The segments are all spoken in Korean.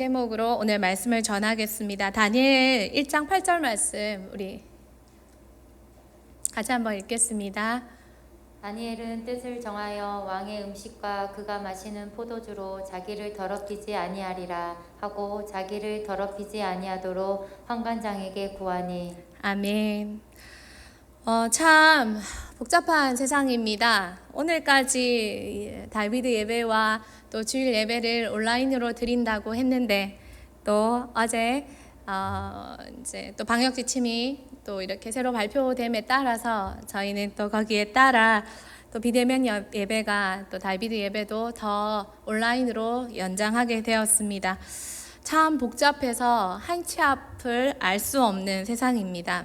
제목으로 오늘 말씀을 전하겠습니다. 다니엘 1장 8절 말씀 우리 같이 한번 읽겠습니다. 다니엘은 뜻을 정하여 왕의 음식과 그가 마시는 포도주로 자기를 더럽히지 아니하리라 하고 자기를 더럽히지 아니하도록 환관장에게 구하니. 아멘. 참 복잡한 세상입니다. 오늘까지 다비드 예배와 또 주일 예배를 온라인으로 드린다고 했는데 또 어제 이제 또 방역 지침이 또 이렇게 새로 발표됨에 따라서 저희는 또 거기에 따라 또 비대면 예배가 또 다비드 예배도 더 온라인으로 연장하게 되었습니다. 참 복잡해서 한치 앞을 알 수 없는 세상입니다.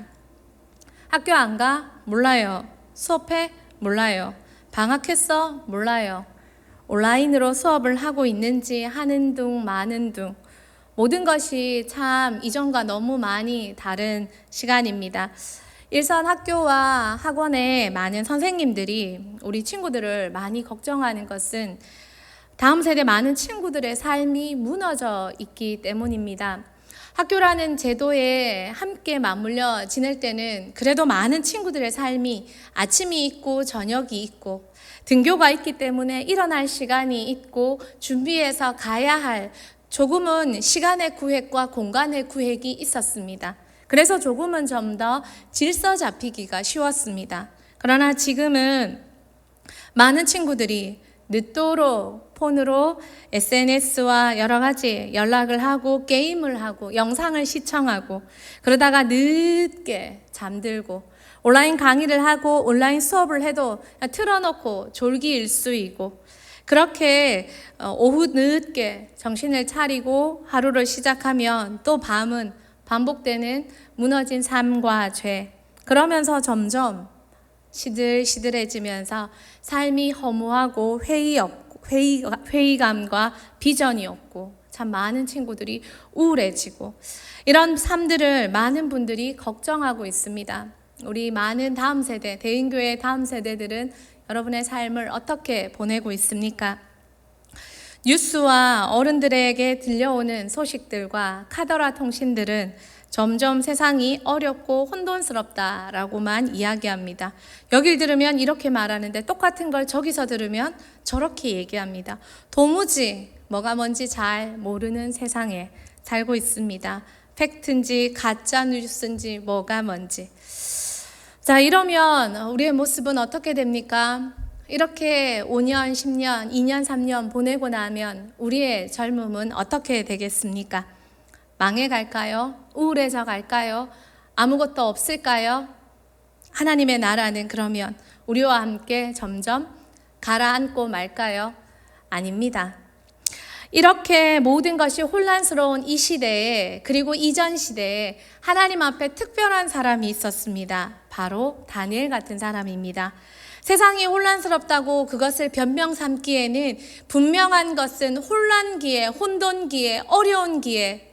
학교 안 가? 몰라요. 수업해? 몰라요. 방학했어? 몰라요. 온라인으로 수업을 하고 있는지 하는 둥 마는 둥 모든 것이 참 이전과 너무 많이 다른 시간입니다. 일선 학교와 학원의 많은 선생님들이 우리 친구들을 많이 걱정하는 것은 다음 세대 많은 친구들의 삶이 무너져 있기 때문입니다. 학교라는 제도에 함께 맞물려 지낼 때는 그래도 많은 친구들의 삶이 아침이 있고 저녁이 있고 등교가 있기 때문에 일어날 시간이 있고 준비해서 가야 할 조금은 시간의 구획과 공간의 구획이 있었습니다. 그래서 조금은 좀 더 질서 잡히기가 쉬웠습니다. 그러나 지금은 많은 친구들이 늦도록 폰으로 SNS와 여러 가지 연락을 하고 게임을 하고 영상을 시청하고 그러다가 늦게 잠들고 온라인 강의를 하고 온라인 수업을 해도 틀어놓고 졸기 일수이고 그렇게 오후 늦게 정신을 차리고 하루를 시작하면 또 밤은 반복되는 무너진 삶과 죄 그러면서 점점 시들시들해지면서 삶이 허무하고 회의감과 비전이 없고 참 많은 친구들이 우울해지고 이런 삶들을 많은 분들이 걱정하고 있습니다. 우리 많은 다음 세대, 대인교회 다음 세대들은 여러분의 삶을 어떻게 보내고 있습니까? 뉴스와 어른들에게 들려오는 소식들과 카더라 통신들은 점점 세상이 어렵고 혼돈스럽다라고만 이야기합니다. 여길 들으면 이렇게 말하는데 똑같은 걸 저기서 들으면 저렇게 얘기합니다. 도무지 뭐가 뭔지 잘 모르는 세상에 살고 있습니다. 팩트인지 가짜 뉴스인지 뭐가 뭔지. 자, 이러면 우리의 모습은 어떻게 됩니까? 이렇게 5년, 10년, 2년, 3년 보내고 나면 우리의 젊음은 어떻게 되겠습니까? 망해갈까요? 우울해져 갈까요? 아무것도 없을까요? 하나님의 나라는 그러면 우리와 함께 점점 가라앉고 말까요? 아닙니다. 이렇게 모든 것이 혼란스러운 이 시대에 그리고 이전 시대에 하나님 앞에 특별한 사람이 있었습니다. 바로 다니엘 같은 사람입니다. 세상이 혼란스럽다고 그것을 변명 삼기에는 분명한 것은 혼란기에, 혼돈기에, 어려운 기에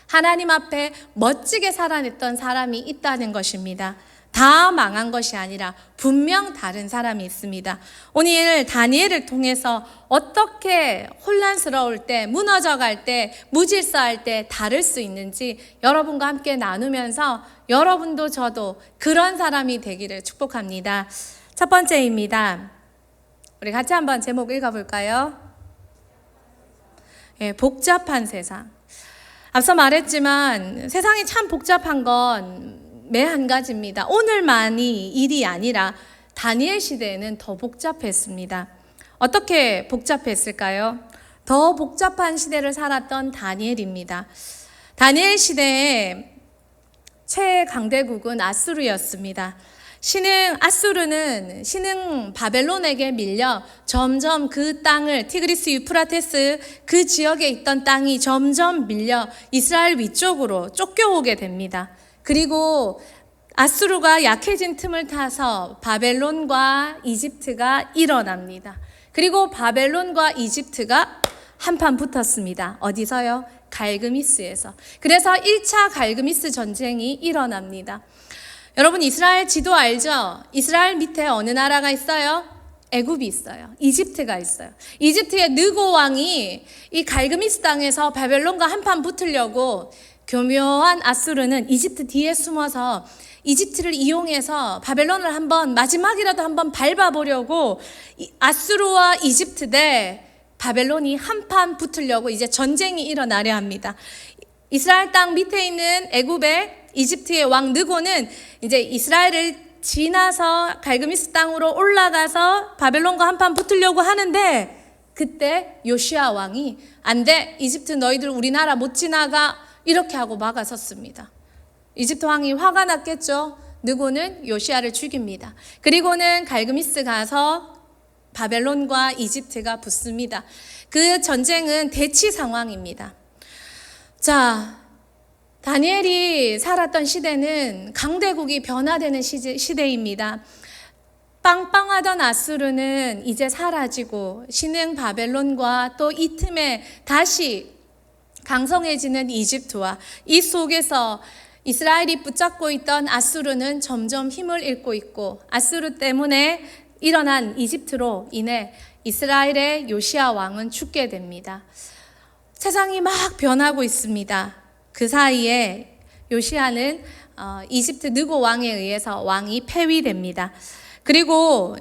하나님 앞에 멋지게 살아냈던 사람이 있다는 것입니다. 다 망한 것이 아니라 분명 다른 사람이 있습니다. 오늘 다니엘을 통해서 어떻게 혼란스러울 때, 무너져갈 때, 무질서할 때 다를 수 있는지 여러분과 함께 나누면서 여러분도 저도 그런 사람이 되기를 축복합니다. 첫 번째입니다. 우리 같이 한번 제목 읽어볼까요? 복잡한 세상. 앞서 말했지만 세상이 참 복잡한 건 매 한 가지입니다. 오늘만이 일이 아니라 다니엘 시대에는 더 복잡했습니다. 어떻게 복잡했을까요? 더 복잡한 시대를 살았던 다니엘입니다. 다니엘 시대에 최강대국은 아수르였습니다. 아수르는 신흥 바벨론에게 밀려 점점 그 땅을 티그리스 유프라테스 그 지역에 있던 땅이 점점 밀려 이스라엘 위쪽으로 쫓겨오게 됩니다. 그리고 아수르가 약해진 틈을 타서 바벨론과 이집트가 일어납니다. 그리고 바벨론과 이집트가 한판 붙었습니다. 어디서요? 갈그미스에서. 그래서 1차 갈그미스 전쟁이 일어납니다. 여러분 이스라엘 지도 알죠? 이스라엘 밑에 어느 나라가 있어요? 애굽이 있어요. 이집트가 있어요. 이집트의 느고 왕이 이 갈그미스 땅에서 바벨론과 한판 붙으려고 교묘한 아수르는 이집트 뒤에 숨어서 이집트를 이용해서 바벨론을 한번 마지막이라도 한번 밟아보려고 아수르와 이집트 대 바벨론이 한판 붙으려고 이제 전쟁이 일어나려 합니다. 이스라엘 땅 밑에 있는 애굽의 이집트의 왕 느고는 이제 이스라엘을 지나서 갈그미스 땅으로 올라가서 바벨론과 한판 붙으려고 하는데 그때 요시야 왕이 안 돼, 이집트 너희들 우리나라 못 지나가, 이렇게 하고 막아섰습니다. 이집트 왕이 화가 났겠죠. 느고는 요시야를 죽입니다. 그리고는 갈그미스 가서 바벨론과 이집트가 붙습니다. 그 전쟁은 대치 상황입니다. 자, 다니엘이 살았던 시대는 강대국이 변화되는 시대입니다. 빵빵하던 아수르는 이제 사라지고 신흥 바벨론과 또 이 틈에 다시 강성해지는 이집트와 이 속에서 이스라엘이 붙잡고 있던 아수르는 점점 힘을 잃고 있고 아수르 때문에 일어난 이집트로 인해 이스라엘의 요시야 왕은 죽게 됩니다. 세상이 막 변하고 있습니다. 그 사이에 요시야는 이집트 느고 왕에 의해서 왕이 폐위됩니다. 그리고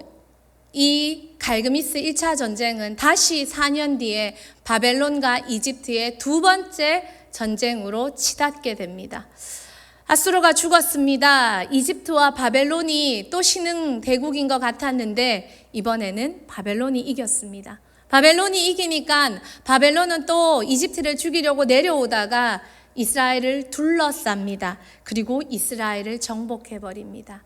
이 갈그미스 1차 전쟁은 다시 4년 뒤에 바벨론과 이집트의 두 번째 전쟁으로 치닫게 됩니다. 아수르가 죽었습니다. 이집트와 바벨론이 또 신흥 대국인 것 같았는데 이번에는 바벨론이 이겼습니다. 바벨론이 이기니까 바벨론은 또 이집트를 죽이려고 내려오다가 이스라엘을 둘러쌉니다. 그리고 이스라엘을 정복해버립니다.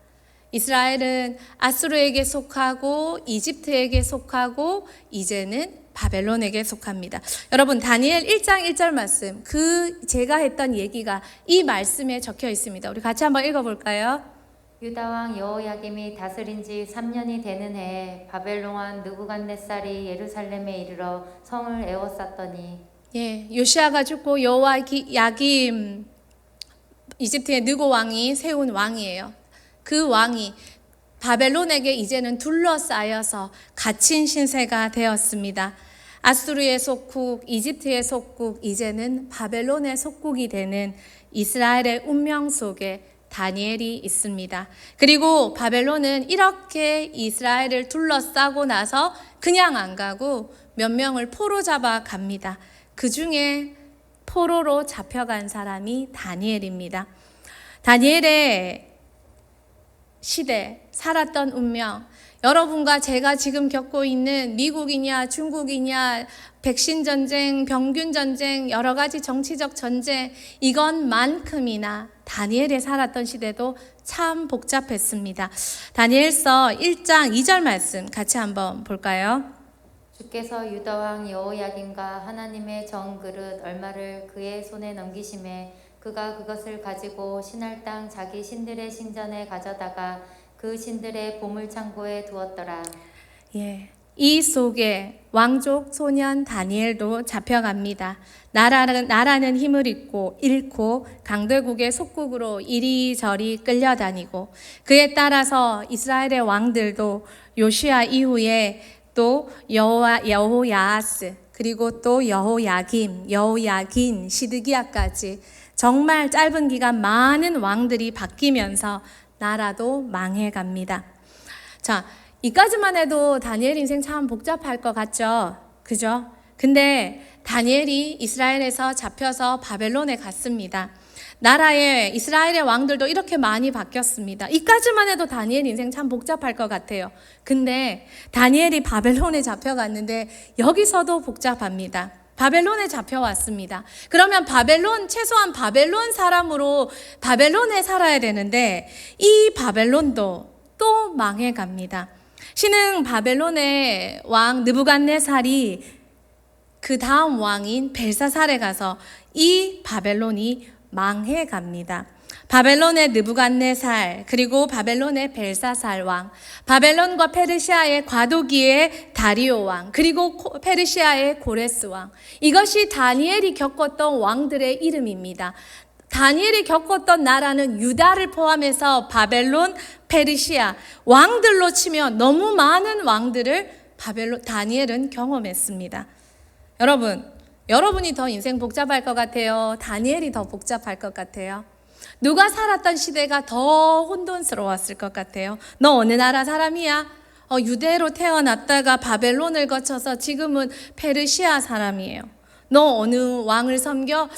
이스라엘은 아수르에게 속하고 이집트에게 속하고 이제는 바벨론에게 속합니다. 여러분 다니엘 1장 1절 말씀, 제가 했던 얘기가 이 말씀에 적혀 있습니다. 우리 같이 한번 읽어볼까요? 유다 왕 여호야김이 다스린 지 3년이 되는 해에 바벨론 왕 느부갓네살이 예루살렘에 이르러 성을 에워쌌더니 요시야가 죽고 여호야김 이집트의 느고 왕이 세운 왕이에요. 그 왕이 바벨론에게 이제는 둘러싸여서 갇힌 신세가 되었습니다. 아수르의 속국, 이집트의 속국, 이제는 바벨론의 속국이 되는 이스라엘의 운명 속에 다니엘이 있습니다. 그리고 바벨론은 이렇게 이스라엘을 둘러싸고 나서 그냥 안 가고 몇 명을 포로 잡아 갑니다. 그 중에 포로로 잡혀간 사람이 다니엘입니다. 다니엘의 시대, 살았던 운명, 여러분과 제가 지금 겪고 있는 미국이냐 중국이냐 백신 전쟁, 병균 전쟁, 여러 가지 정치적 전쟁, 이것만큼이나 다니엘이 살았던 시대도 참 복잡했습니다. 다니엘서 1장 2절 말씀 같이 한번 볼까요? 주께서 유다 왕 여호야김과 하나님의 정그릇 얼마를 그의 손에 넘기심에 그가 그것을 가지고 신할 땅 자기 신들의 신전에 가져다가 그 신들의 보물 창고에 두었더라. 이 속에 왕족 소년 다니엘도 잡혀갑니다. 나라는 힘을 잃고 강대국의 속국으로 이리저리 끌려다니고 그에 따라서 이스라엘의 왕들도 요시야 이후에 또 여호야하스 그리고 또 여호야긴, 시드기야까지 정말 짧은 기간 많은 왕들이 바뀌면서 나라도 망해갑니다. 자, 이까지만 해도 다니엘 인생 참 복잡할 것 같죠? 그죠? 근데 다니엘이 이스라엘에서 잡혀서 바벨론에 갔습니다. 이스라엘의 왕들도 이렇게 많이 바뀌었습니다. 이까지만 해도 다니엘 인생 참 복잡할 것 같아요. 근데 다니엘이 바벨론에 잡혀갔는데 여기서도 복잡합니다. 바벨론에 잡혀왔습니다. 그러면 최소한 바벨론 사람으로 바벨론에 살아야 되는데 이 바벨론도 또 망해갑니다. 신흥 바벨론의 왕 느부갓네살이 그 다음 왕인 벨사살에 가서 이 바벨론이 망해갑니다. 바벨론의 느부갓네살 그리고 바벨론의 벨사살 왕, 바벨론과 페르시아의 과도기의 다리오 왕, 그리고 페르시아의 고레스 왕, 이것이 다니엘이 겪었던 왕들의 이름입니다. 다니엘이 겪었던 나라는 유다를 포함해서 바벨론, 페르시아 왕들로 치면 너무 많은 왕들을 다니엘은 경험했습니다. 여러분이 더 인생 복잡할 것 같아요? 다니엘이 더 복잡할 것 같아요? 누가 살았던 시대가 더 혼돈스러웠을 것 같아요? 너 어느 나라 사람이야? 유대로 태어났다가 바벨론을 거쳐서 지금은 페르시아 사람이에요. 너 어느 왕을 섬겨?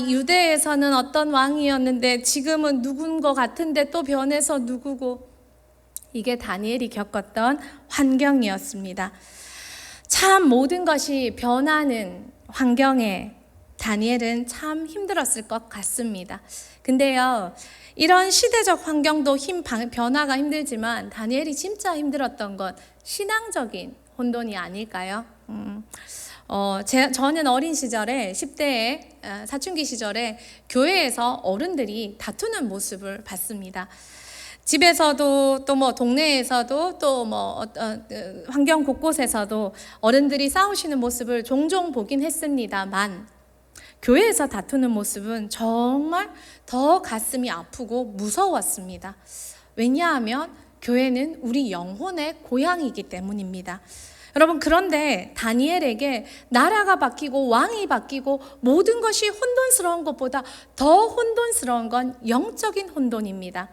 유대에서는 어떤 왕이었는데 지금은 누군 것 같은데 또 변해서 누구고. 이게 다니엘이 겪었던 환경이었습니다. 참 모든 것이 변하는 환경에 다니엘은 참 힘들었을 것 같습니다. 근데요, 이런 시대적 환경도 변화가 힘들지만 다니엘이 진짜 힘들었던 건 신앙적인 혼돈이 아닐까요? 저는 어린 시절에 10대에 사춘기 시절에 교회에서 어른들이 다투는 모습을 봤습니다. 집에서도 또 뭐 동네에서도 또 뭐 환경 곳곳에서도 어른들이 싸우시는 모습을 종종 보긴 했습니다만 교회에서 다투는 모습은 정말 더 가슴이 아프고 무서웠습니다. 왜냐하면 교회는 우리 영혼의 고향이기 때문입니다. 여러분, 그런데 다니엘에게 나라가 바뀌고 왕이 바뀌고 모든 것이 혼돈스러운 것보다 더 혼돈스러운 건 영적인 혼돈입니다.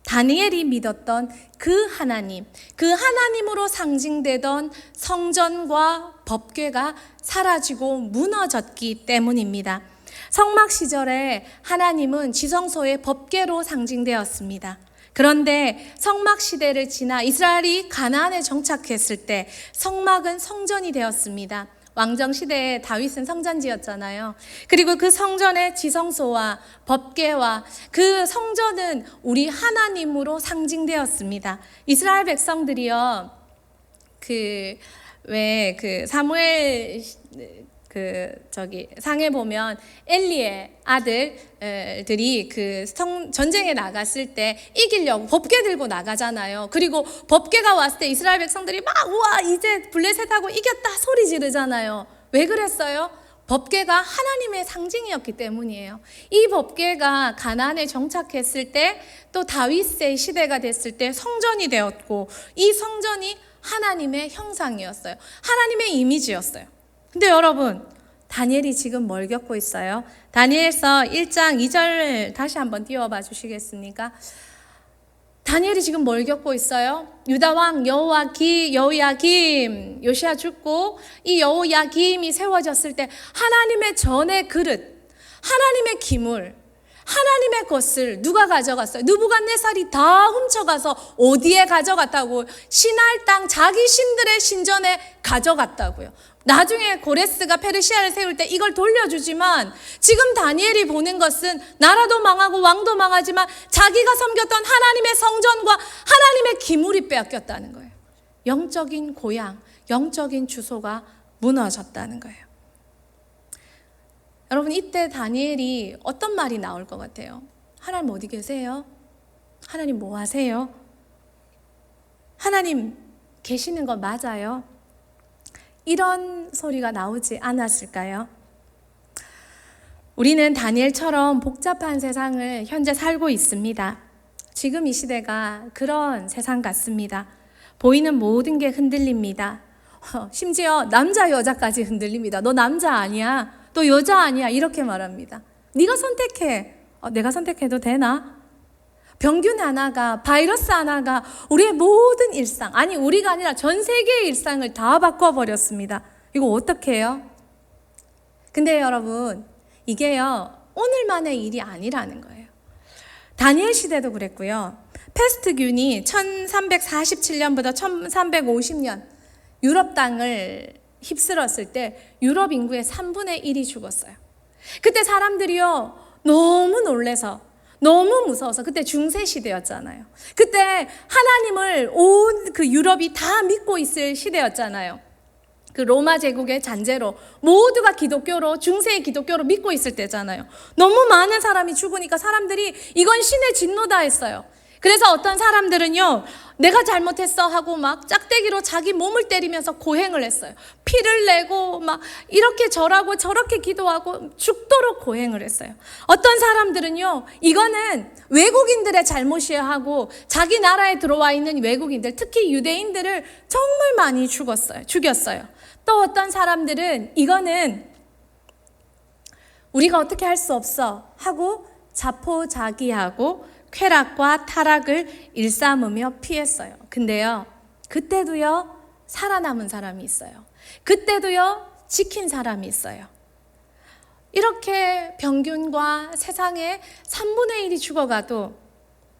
다니엘이 믿었던 그 하나님으로 상징되던 성전과 법궤가 사라지고 무너졌기 때문입니다. 성막 시절에 하나님은 지성소의 법궤로 상징되었습니다. 그런데 성막 시대를 지나 이스라엘이 가나안에 정착했을 때 성막은 성전이 되었습니다. 왕정 시대에 다윗은 성전 지었잖아요. 그리고 그 성전의 지성소와 법궤와 그 성전은 우리 하나님으로 상징되었습니다. 이스라엘 백성들이요, 사무엘 상에 보면 엘리의 아들들이 전쟁에 나갔을 때 이기려고 법궤 들고 나가잖아요. 그리고 법궤가 왔을 때 이스라엘 백성들이 막 우와 이제 블레셋하고 이겼다 소리 지르잖아요. 왜 그랬어요? 법궤가 하나님의 상징이었기 때문이에요. 이 법궤가 가나안에 정착했을 때 또 다윗의 시대가 됐을 때 성전이 되었고 이 성전이 하나님의 형상이었어요. 하나님의 이미지였어요. 근데 여러분, 다니엘이 지금 뭘 겪고 있어요? 다니엘서 1장 2절 다시 한번 띄워봐 주시겠습니까? 다니엘이 지금 뭘 겪고 있어요? 유다왕 여호야김 요시야 죽고 이 여호야김이 세워졌을 때 하나님의 전의 그릇, 하나님의 기물, 하나님의 것을 누가 가져갔어요? 느부갓네살이 다 훔쳐가서 어디에 가져갔다고? 시날 땅 자기 신들의 신전에 가져갔다고요. 나중에 고레스가 페르시아를 세울 때 이걸 돌려주지만 지금 다니엘이 보는 것은 나라도 망하고 왕도 망하지만 자기가 섬겼던 하나님의 성전과 하나님의 기물이 빼앗겼다는 거예요. 영적인 고향, 영적인 주소가 무너졌다는 거예요. 여러분, 이때 다니엘이 어떤 말이 나올 것 같아요? 하나님 어디 계세요? 하나님 뭐 하세요? 하나님 계시는 거 맞아요? 이런 소리가 나오지 않았을까요? 우리는 다니엘처럼 복잡한 세상을 현재 살고 있습니다. 지금 이 시대가 그런 세상 같습니다. 보이는 모든 게 흔들립니다. 심지어 남자 여자까지 흔들립니다. 너 남자 아니야? 너 여자 아니야? 이렇게 말합니다. 네가 선택해. 내가 선택해도 되나? 병균 하나가, 바이러스 하나가 우리의 모든 일상, 아니 우리가 아니라 전 세계의 일상을 다 바꿔버렸습니다. 이거 어떻게 해요? 근데 여러분, 이게요 오늘만의 일이 아니라는 거예요. 다니엘 시대도 그랬고요. 패스트균이 1347년부터 1350년 유럽 땅을 휩쓸었을 때 유럽 인구의 3분의 1이 죽었어요. 그때 사람들이요 너무 놀래서, 너무 무서워서, 그때 중세 시대였잖아요. 그때 하나님을 온 그 유럽이 다 믿고 있을 시대였잖아요. 그 로마 제국의 잔재로 모두가 기독교로, 중세의 기독교로 믿고 있을 때잖아요. 너무 많은 사람이 죽으니까 사람들이 이건 신의 진노다 했어요. 그래서 어떤 사람들은요, 내가 잘못했어 하고 막 짝대기로 자기 몸을 때리면서 고행을 했어요. 피를 내고 막 이렇게 절하고 저렇게 기도하고 죽도록 고행을 했어요. 어떤 사람들은요, 이거는 외국인들의 잘못이야 하고 자기 나라에 들어와 있는 외국인들, 특히 유대인들을 정말 많이 죽였어요. 또 어떤 사람들은 이거는 우리가 어떻게 할 수 없어 하고 자포자기하고 쾌락과 타락을 일삼으며 피했어요. 근데요, 그때도요, 살아남은 사람이 있어요. 그때도요, 지킨 사람이 있어요. 이렇게 평균과 세상의 3분의 1이 죽어가도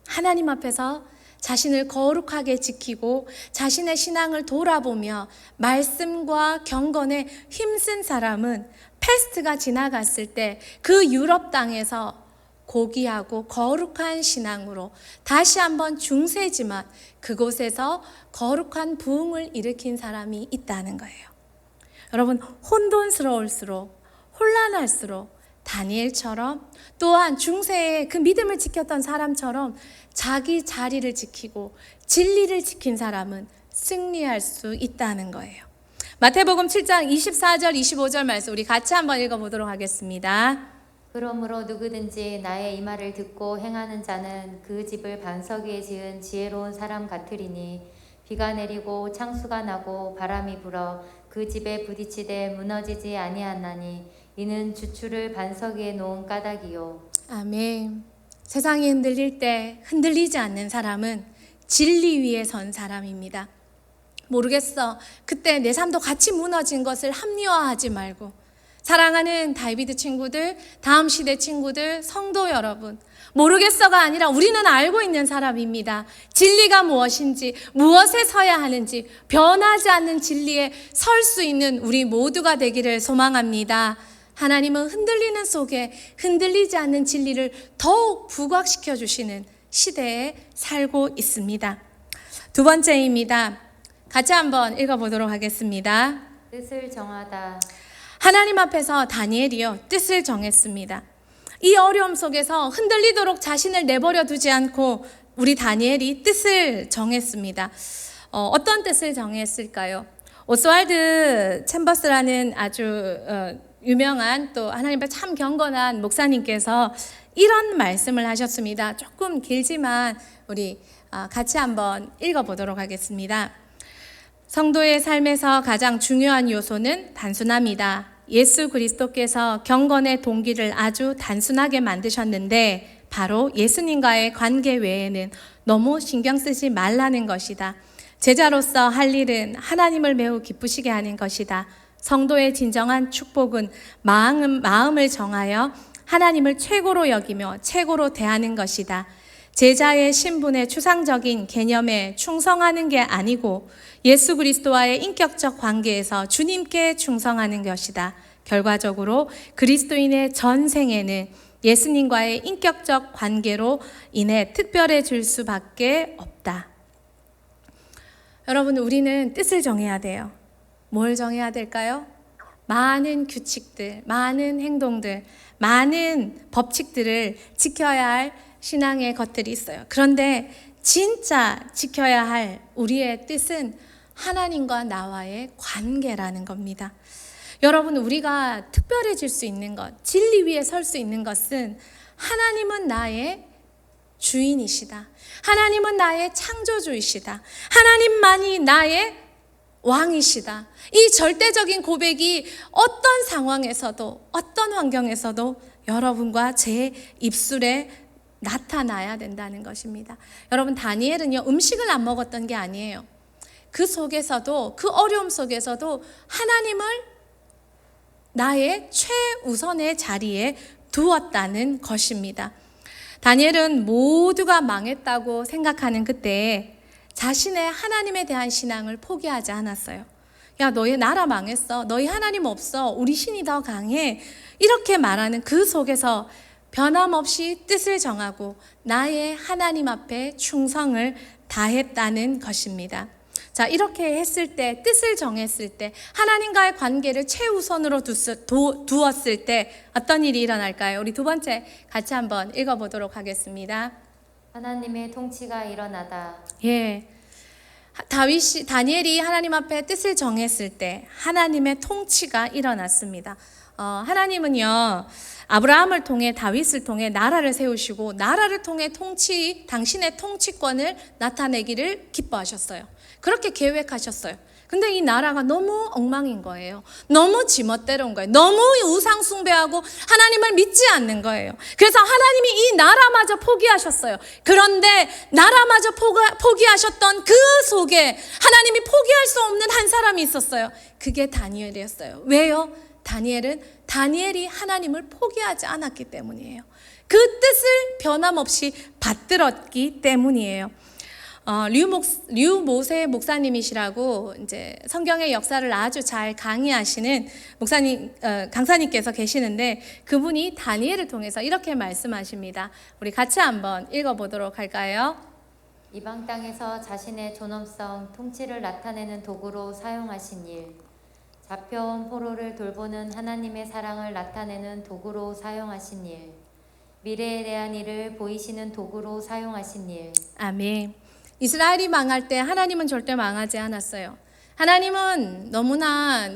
하나님 앞에서 자신을 거룩하게 지키고 자신의 신앙을 돌아보며 말씀과 경건에 힘쓴 사람은 패스트가 지나갔을 때 그 유럽 땅에서 고귀하고 거룩한 신앙으로 다시 한번 중세지만 그곳에서 거룩한 부흥을 일으킨 사람이 있다는 거예요. 여러분, 혼돈스러울수록 혼란할수록 다니엘처럼 또한 중세에 그 믿음을 지켰던 사람처럼 자기 자리를 지키고 진리를 지킨 사람은 승리할 수 있다는 거예요. 마태복음 7장 24절 25절 말씀 우리 같이 한번 읽어보도록 하겠습니다. 그러므로 누구든지 나의 이 말을 듣고 행하는 자는 그 집을 반석 위에 지은 지혜로운 사람 같으리니 비가 내리고 창수가 나고 바람이 불어 그 집에 부딪히되 무너지지 아니하나니 이는 주추를 반석 위에 놓은 까닭이요. 아멘. 세상이 흔들릴 때 흔들리지 않는 사람은 진리 위에 선 사람입니다. 모르겠어. 그때 내 삶도 같이 무너진 것을 합리화하지 말고 사랑하는 다이비드 친구들, 다음 시대 친구들, 성도 여러분, 모르겠어가 아니라 우리는 알고 있는 사람입니다. 진리가 무엇인지, 무엇에 서야 하는지, 변하지 않는 진리에 설 수 있는 우리 모두가 되기를 소망합니다. 하나님은 흔들리는 속에 흔들리지 않는 진리를 더욱 부각시켜 주시는 시대에 살고 있습니다. 두 번째입니다. 같이 한번 읽어보도록 하겠습니다. 뜻을 정하다. 하나님 앞에서 다니엘이요, 뜻을 정했습니다. 이 어려움 속에서 흔들리도록 자신을 내버려 두지 않고 우리 다니엘이 뜻을 정했습니다. 어떤 뜻을 정했을까요? 오스왈드 챔버스라는 아주 유명한 또 하나님 앞에 참 경건한 목사님께서 이런 말씀을 하셨습니다. 조금 길지만 우리 같이 한번 읽어보도록 하겠습니다. 성도의 삶에서 가장 중요한 요소는 단순함이다. 예수 그리스도께서 경건의 동기를 아주 단순하게 만드셨는데 바로 예수님과의 관계 외에는 너무 신경 쓰지 말라는 것이다. 제자로서 할 일은 하나님을 매우 기쁘시게 하는 것이다. 성도의 진정한 축복은 마음을 정하여 하나님을 최고로 여기며 최고로 대하는 것이다. 제자의 신분의 추상적인 개념에 충성하는 게 아니고 예수 그리스도와의 인격적 관계에서 주님께 충성하는 것이다. 결과적으로 그리스도인의 전생에는 예수님과의 인격적 관계로 인해 특별해질 수밖에 없다. 여러분, 우리는 뜻을 정해야 돼요. 뭘 정해야 될까요? 많은 규칙들, 많은 행동들, 많은 법칙들을 지켜야 할 신앙의 것들이 있어요. 그런데 진짜 지켜야 할 우리의 뜻은 하나님과 나와의 관계라는 겁니다. 여러분, 우리가 특별해질 수 있는 것, 진리 위에 설 수 있는 것은 하나님은 나의 주인이시다. 하나님은 나의 창조주이시다. 하나님만이 나의 왕이시다. 이 절대적인 고백이 어떤 상황에서도 어떤 환경에서도 여러분과 제 입술에 나타나야 된다는 것입니다. 여러분, 다니엘은요, 음식을 안 먹었던 게 아니에요. 그 속에서도, 그 어려움 속에서도 하나님을 나의 최우선의 자리에 두었다는 것입니다. 다니엘은 모두가 망했다고 생각하는 그때에 자신의 하나님에 대한 신앙을 포기하지 않았어요. 야, 너희 나라 망했어. 너희 하나님 없어. 우리 신이 더 강해. 이렇게 말하는 그 속에서 변함없이 뜻을 정하고 나의 하나님 앞에 충성을 다했다는 것입니다. 자, 이렇게 했을 때, 뜻을 정했을 때, 하나님과의 관계를 최우선으로 두었을 때 어떤 일이 일어날까요? 우리 두 번째 같이 한번 읽어보도록 하겠습니다. 하나님의 통치가 일어나다. 예. 다니엘이 하나님 앞에 뜻을 정했을 때 하나님의 통치가 일어났습니다. 하나님은요, 아브라함을 통해 다윗을 통해 나라를 세우시고 나라를 통해 당신의 통치권을 나타내기를 기뻐하셨어요. 그렇게 계획하셨어요. 근데 이 나라가 너무 엉망인 거예요. 너무 지멋대로인 거예요. 너무 우상 숭배하고 하나님을 믿지 않는 거예요. 그래서 하나님이 이 나라마저 포기하셨어요. 그런데 나라마저 포기하셨던 그 속에 하나님이 포기할 수 없는 한 사람이 있었어요. 그게 다니엘이었어요. 왜요? 다니엘이 하나님을 포기하지 않았기 때문이에요. 그 뜻을 변함없이 받들었기 때문이에요. 류모세 목사님이시라고 이제 성경의 역사를 아주 잘 강의하시는 강사님께서 계시는데, 그분이 다니엘을 통해서 이렇게 말씀하십니다. 우리 같이 한번 읽어보도록 할까요? 이방 땅에서 자신의 존엄성, 통치를 나타내는 도구로 사용하신 일. 잡혀온 포로를 돌보는 하나님의 사랑을 나타내는 도구로 사용하신 일. 미래에 대한 일을 보이시는 도구로 사용하신 일. 아멘. 이스라엘이 망할 때 하나님은 절대 망하지 않았어요. 하나님은 너무나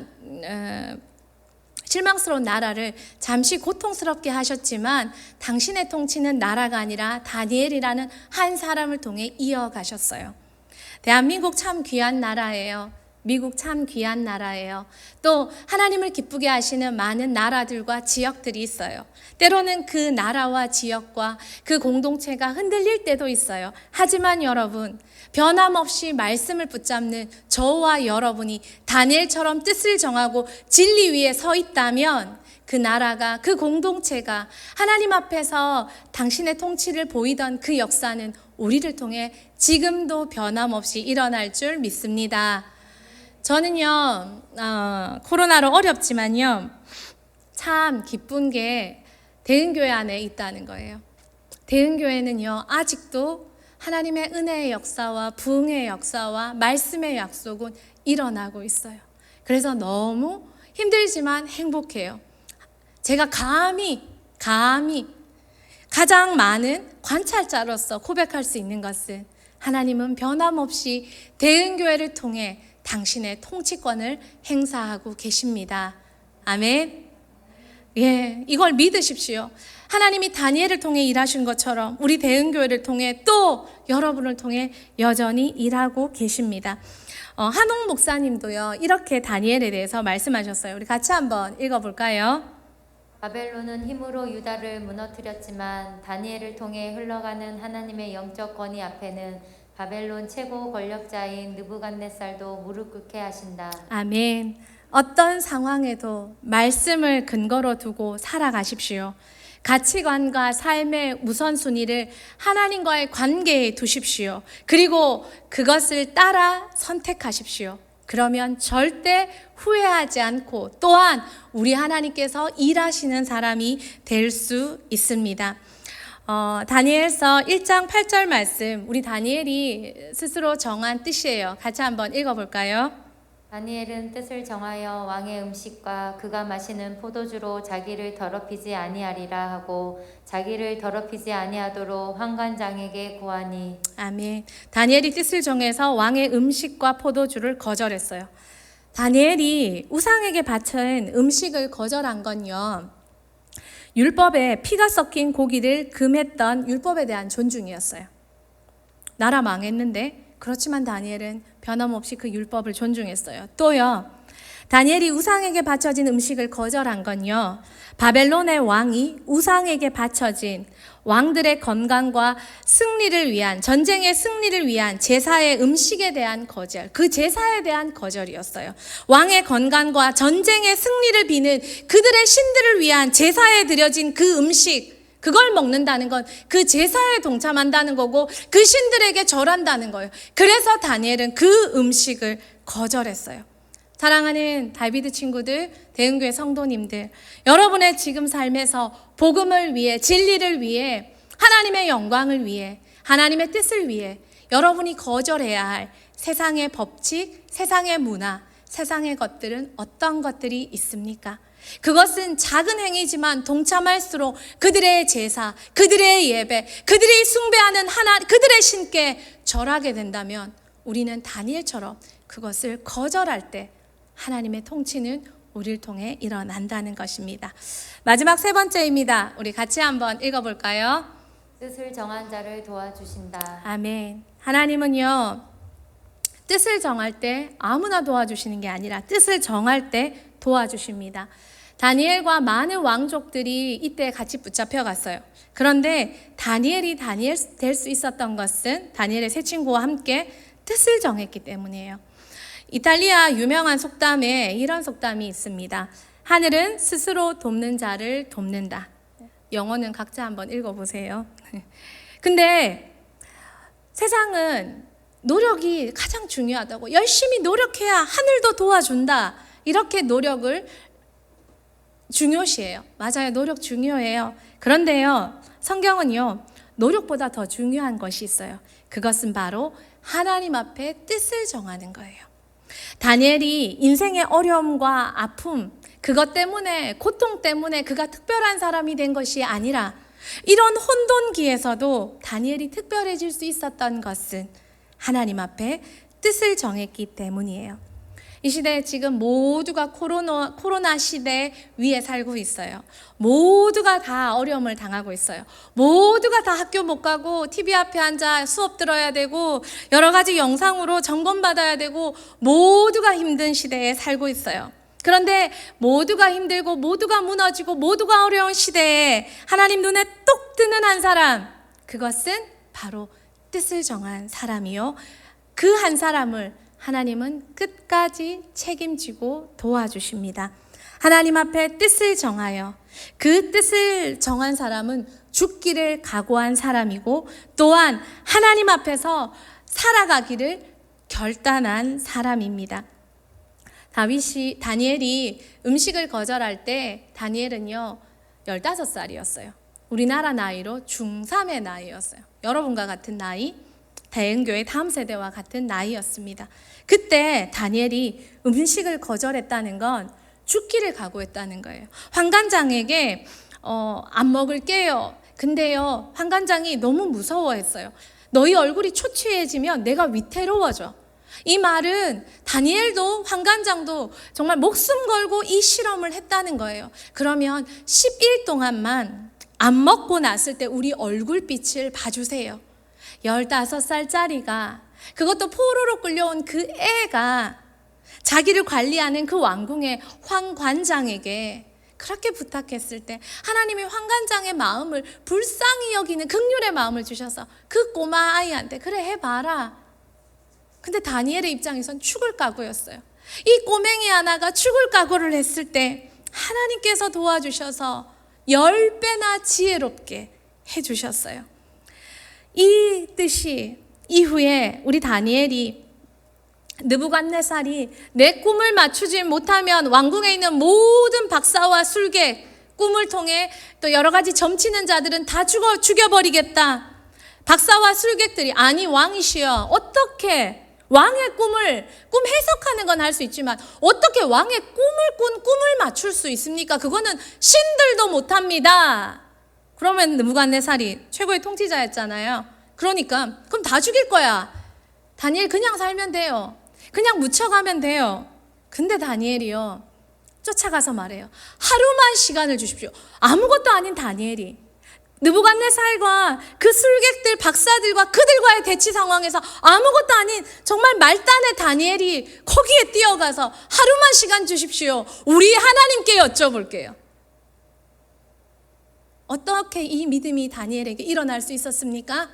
실망스러운 나라를 잠시 고통스럽게 하셨지만 당신의 통치는 나라가 아니라 다니엘이라는 한 사람을 통해 이어가셨어요. 대한민국 참 귀한 나라예요. 미국 참 귀한 나라예요. 또 하나님을 기쁘게 하시는 많은 나라들과 지역들이 있어요. 때로는 그 나라와 지역과 그 공동체가 흔들릴 때도 있어요. 하지만 여러분, 변함없이 말씀을 붙잡는 저와 여러분이 다니엘처럼 뜻을 정하고 진리 위에 서 있다면 그 나라가, 그 공동체가 하나님 앞에서 당신의 통치를 보이던 그 역사는 우리를 통해 지금도 변함없이 일어날 줄 믿습니다. 저는요, 코로나로 어렵지만요, 참 기쁜 게 대은교회 안에 있다는 거예요. 대은교회는요, 아직도 하나님의 은혜의 역사와 부흥의 역사와 말씀의 약속은 일어나고 있어요. 그래서 너무 힘들지만 행복해요. 제가 감히 가장 많은 관찰자로서 고백할 수 있는 것은 하나님은 변함없이 대은교회를 통해 당신의 통치권을 행사하고 계십니다. 아멘. 예, 이걸 믿으십시오. 하나님이 다니엘을 통해 일하신 것처럼 우리 대은교회를 통해 또 여러분을 통해 여전히 일하고 계십니다. 한옥 목사님도요, 이렇게 다니엘에 대해서 말씀하셨어요. 우리 같이 한번 읽어볼까요? 바벨론은 힘으로 유다를 무너뜨렸지만 다니엘을 통해 흘러가는 하나님의 영적 권위 앞에는 바벨론 최고 권력자인 느부갓네살도 무릎 꿇게 하신다. 아멘. 어떤 상황에도 말씀을 근거로 두고 살아가십시오. 가치관과 삶의 우선순위를 하나님과의 관계에 두십시오. 그리고 그것을 따라 선택하십시오. 그러면 절대 후회하지 않고 또한 우리 하나님께서 일하시는 사람이 될 수 있습니다. 다니엘서 1장 8절 말씀, 우리 다니엘이 스스로 정한 뜻이에요. 같이 한번 읽어볼까요? 다니엘은 뜻을 정하여 왕의 음식과 그가 마시는 포도주로 자기를 더럽히지 아니하리라 하고 자기를 더럽히지 아니하도록 환관장에게 구하니. 아멘. 다니엘이 뜻을 정해서 왕의 음식과 포도주를 거절했어요. 다니엘이 우상에게 바친 음식을 거절한 건요, 율법에 피가 섞인 고기를 금했던 율법에 대한 존중이었어요. 나라 망했는데 그렇지만 다니엘은 변함없이 그 율법을 존중했어요. 또요, 다니엘이 우상에게 바쳐진 음식을 거절한 건요, 바벨론의 왕이 우상에게 바쳐진 왕들의 건강과 승리를 위한, 전쟁의 승리를 위한 제사의 음식에 대한 거절, 그 제사에 대한 거절이었어요. 왕의 건강과 전쟁의 승리를 비는 그들의 신들을 위한 제사에 드려진 그 음식, 그걸 먹는다는 건 그 제사에 동참한다는 거고 그 신들에게 절한다는 거예요. 그래서 다니엘은 그 음식을 거절했어요. 사랑하는 다비드 친구들, 대은교회 성도님들, 여러분의 지금 삶에서 복음을 위해, 진리를 위해, 하나님의 영광을 위해, 하나님의 뜻을 위해 여러분이 거절해야 할 세상의 법칙, 세상의 문화, 세상의 것들은 어떤 것들이 있습니까? 그것은 작은 행위지만 동참할수록 그들의 제사, 그들의 예배, 그들이 숭배하는 그들의 신께 절하게 된다면 우리는 다니엘처럼 그것을 거절할 때 하나님의 통치는 우리를 통해 일어난다는 것입니다. 마지막 세 번째입니다. 우리 같이 한번 읽어볼까요? 뜻을 정한 자를 도와주신다. 아멘. 하나님은요, 뜻을 정할 때 아무나 도와주시는 게 아니라 뜻을 정할 때 도와주십니다. 다니엘과 많은 왕족들이 이때 같이 붙잡혀 갔어요. 그런데 다니엘이 다니엘 될 수 있었던 것은 다니엘의 세 친구와 함께 뜻을 정했기 때문이에요. 이탈리아 유명한 속담에 이런 속담이 있습니다. 하늘은 스스로 돕는 자를 돕는다. 영어는 각자 한번 읽어보세요. 근데 세상은 노력이 가장 중요하다고, 열심히 노력해야 하늘도 도와준다, 이렇게 노력을 중요시해요. 맞아요. 노력 중요해요. 그런데요, 성경은요, 노력보다 더 중요한 것이 있어요. 그것은 바로 하나님 앞에 뜻을 정하는 거예요. 다니엘이 인생의 어려움과 아픔, 그것 때문에, 고통 때문에 그가 특별한 사람이 된 것이 아니라 이런 혼돈기에서도 다니엘이 특별해질 수 있었던 것은 하나님 앞에 뜻을 정했기 때문이에요. 이 시대에 지금 모두가 코로나 시대 위에 살고 있어요. 모두가 다 어려움을 당하고 있어요. 모두가 다 학교 못 가고 TV 앞에 앉아 수업 들어야 되고 여러 가지 영상으로 점검받아야 되고 모두가 힘든 시대에 살고 있어요. 그런데 모두가 힘들고 모두가 무너지고 모두가 어려운 시대에 하나님 눈에 똑 뜨는 한 사람, 그것은 바로 뜻을 정한 사람이요, 그 한 사람을 하나님은 끝까지 책임지고 도와주십니다. 하나님 앞에 뜻을 정하여 그 뜻을 정한 사람은 죽기를 각오한 사람이고 또한 하나님 앞에서 살아가기를 결단한 사람입니다. 다니엘이 음식을 거절할 때 다니엘은요 15살이었어요. 우리나라 나이로 중3의 나이였어요. 여러분과 같은 나이, 대흥교회 다음 세대와 같은 나이였습니다. 그때 다니엘이 음식을 거절했다는 건 죽기를 각오했다는 거예요. 환관장에게 안 먹을게요. 근데요, 환관장이 너무 무서워했어요. 너희 얼굴이 초췌해지면 내가 위태로워져. 이 말은 다니엘도 환관장도 정말 목숨 걸고 이 실험을 했다는 거예요. 그러면 10일 동안만 안 먹고 났을 때 우리 얼굴빛을 봐주세요. 15살짜리가, 그것도 포로로 끌려온 그 애가 자기를 관리하는 그 왕궁의 황관장에게 그렇게 부탁했을 때 하나님이 황관장의 마음을 불쌍히 여기는 긍휼의 마음을 주셔서 그 꼬마 아이한테 그래 해봐라. 근데 다니엘의 입장에선 죽을 각오였어요. 이 꼬맹이 하나가 죽을 각오를 했을 때 하나님께서 도와주셔서 10배나 지혜롭게 해주셨어요. 이 뜻이 이후에 우리 다니엘이 느부갓네살이 내 꿈을 맞추지 못하면 왕궁에 있는 모든 박사와 술객, 꿈을 통해 또 여러 가지 점치는 자들은 다 죽여버리겠다. 박사와 술객들이 아니 왕이시여, 어떻게 왕의 꿈 해석하는 건 할 수 있지만 어떻게 왕의 꿈을 맞출 수 있습니까? 그거는 신들도 못합니다. 그러면 느부갓네살이 최고의 통치자였잖아요. 그러니까 그럼 다 죽일 거야. 다니엘 그냥 살면 돼요. 그냥 묻혀가면 돼요. 근데 다니엘이요, 쫓아가서 말해요. 하루만 시간을 주십시오. 아무것도 아닌 다니엘이 느부갓네살과 그 술객들, 박사들과 그들과의 대치 상황에서 아무것도 아닌 정말 말단의 다니엘이 거기에 뛰어가서 하루만 시간 주십시오. 우리 하나님께 여쭤볼게요. 어떻게 이 믿음이 다니엘에게 일어날 수 있었습니까?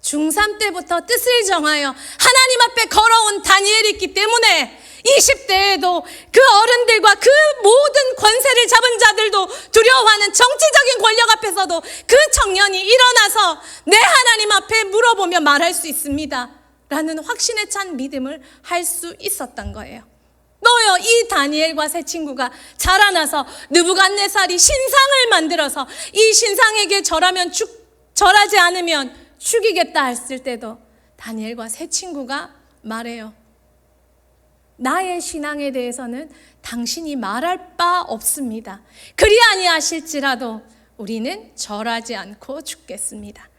중3 때부터 뜻을 정하여 하나님 앞에 걸어온 다니엘이 있기 때문에 20대에도 그 어른들과 그 모든 권세를 잡은 자들도 두려워하는 정치적인 권력 앞에서도 그 청년이 일어나서 내 하나님 앞에 물어보며 말할 수 있습니다 라는 확신에 찬 믿음을 할 수 있었던 거예요. 너요, 이 다니엘과 세 친구가 자라나서 느부갓네살이 신상을 만들어서 이 신상에게 절하지 않으면 죽이겠다 했을 때도 다니엘과 세 친구가 말해요. 나의 신앙에 대해서는 당신이 말할 바 없습니다. 그리 아니하실지라도 우리는 절하지 않고 죽겠습니다.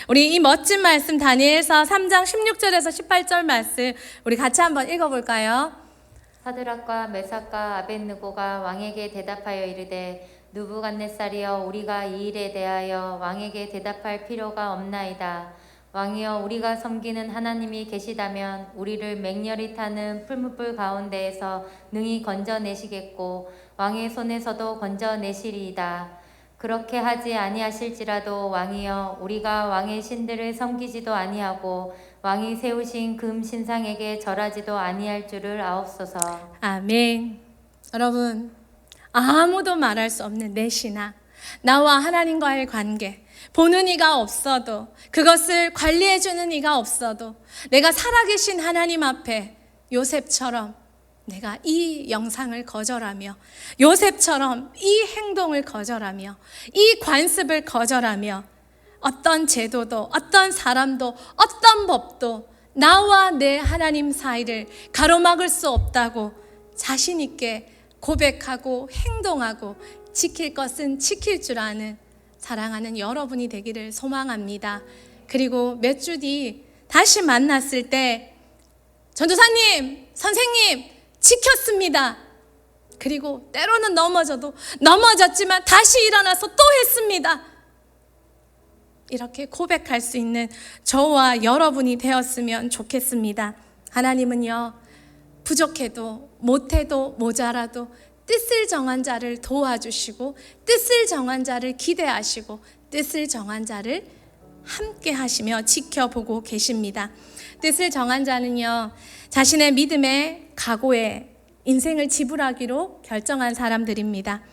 우리 이 멋진 말씀 다니엘서 3장 16절에서 18절 말씀 우리 같이 한번 읽어볼까요? 사드락과 메삭과 아벳느고가 왕에게 대답하여 이르되 느부갓네살이여 우리가 이 일에 대하여 왕에게 대답할 필요가 없나이다. 왕이여 우리가 섬기는 하나님이 계시다면 우리를 맹렬히 타는 풀무불 가운데에서 능히 건져내시겠고 왕의 손에서도 건져내시리이다. 그렇게 하지 아니하실지라도 왕이여 우리가 왕의 신들을 섬기지도 아니하고 왕이 세우신 금 신상에게 절하지도 아니할 줄을 아옵소서. 아멘. 여러분, 아무도 말할 수 없는 내 신앙, 나와 하나님과의 관계, 보는 이가 없어도, 그것을 관리해주는 이가 없어도 내가 살아계신 하나님 앞에 요셉처럼 내가 이 영상을 거절하며, 요셉처럼 이 행동을 거절하며, 이 관습을 거절하며, 어떤 제도도, 어떤 사람도, 어떤 법도 나와 내 하나님 사이를 가로막을 수 없다고 자신 있게 고백하고 행동하고 지킬 것은 지킬 줄 아는 사랑하는 여러분이 되기를 소망합니다. 그리고 몇 주 뒤 다시 만났을 때 전도사님, 선생님 지켰습니다. 그리고 때로는 넘어졌지만 다시 일어나서 또 했습니다. 이렇게 고백할 수 있는 저와 여러분이 되었으면 좋겠습니다. 하나님은요, 부족해도 못해도 모자라도 뜻을 정한 자를 도와주시고 뜻을 정한 자를 기대하시고 뜻을 정한 자를 함께 하시며 지켜보고 계십니다. 뜻을 정한 자는요, 자신의 믿음의 각오에 인생을 지불하기로 결정한 사람들입니다.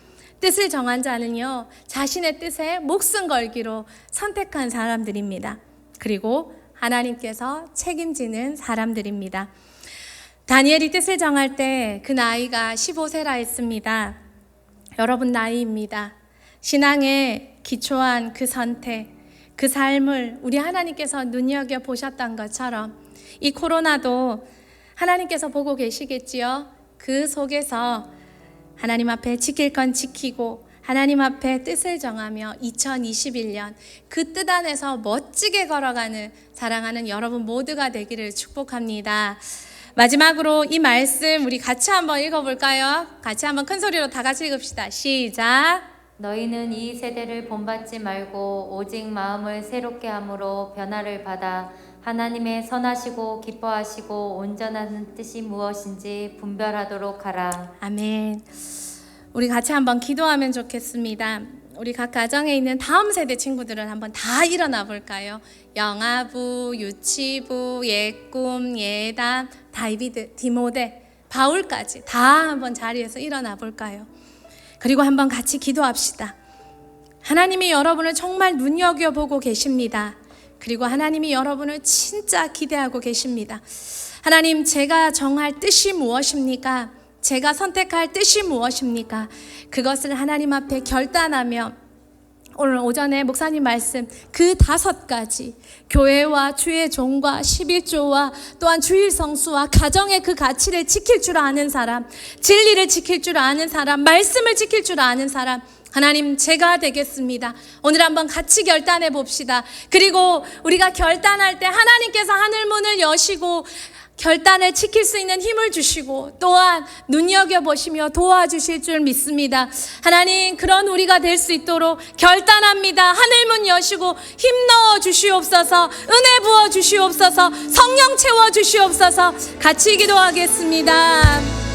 뜻을 정한 자는요, 자신의 뜻에 목숨 걸기로 선택한 사람들입니다. 그리고 하나님께서 책임지는 사람들입니다. 다니엘이 뜻을 정할 때 그 나이가 15세라 했습니다. 여러분 나이입니다. 신앙에 기초한 그 선택, 그 삶을 우리 하나님께서 눈여겨보셨던 것처럼 이 코로나도 하나님께서 보고 계시겠지요. 그 속에서 하나님 앞에 지킬 건 지키고 하나님 앞에 뜻을 정하며 2021년 그 뜻 안에서 멋지게 걸어가는 사랑하는 여러분 모두가 되기를 축복합니다. 마지막으로 이 말씀 우리 같이 한번 읽어볼까요? 같이 한번 큰 소리로 다 같이 읽읍시다. 시작. 너희는 이 세대를 본받지 말고 오직 마음을 새롭게 함으로 변화를 받아 하나님의 선하시고 기뻐하시고 온전한 뜻이 무엇인지 분별하도록 하라. 아멘. 우리 같이 한번 기도하면 좋겠습니다. 우리 각 가정에 있는 다음 세대 친구들은 한번 다 일어나 볼까요? 영아부, 유치부, 예꿈, 예담, 다이비드, 디모데, 바울까지 다 한번 자리에서 일어나 볼까요? 그리고 한번 같이 기도합시다. 하나님이 여러분을 정말 눈여겨보고 계십니다. 그리고 하나님이 여러분을 진짜 기대하고 계십니다. 하나님, 제가 정할 뜻이 무엇입니까? 제가 선택할 뜻이 무엇입니까? 그것을 하나님 앞에 결단하며 오늘 오전에 목사님 말씀 그 5가지 교회와 주의 종과 11조와 또한 주일 성수와 가정의 그 가치를 지킬 줄 아는 사람, 진리를 지킬 줄 아는 사람, 말씀을 지킬 줄 아는 사람, 하나님 제가 되겠습니다. 오늘 한번 같이 결단해 봅시다. 그리고 우리가 결단할 때 하나님께서 하늘문을 여시고 결단을 지킬 수 있는 힘을 주시고 또한 눈여겨보시며 도와주실 줄 믿습니다. 하나님, 그런 우리가 될 수 있도록 결단합니다. 하늘문 여시고 힘 넣어 주시옵소서, 은혜 부어 주시옵소서, 성령 채워 주시옵소서. 같이 기도하겠습니다.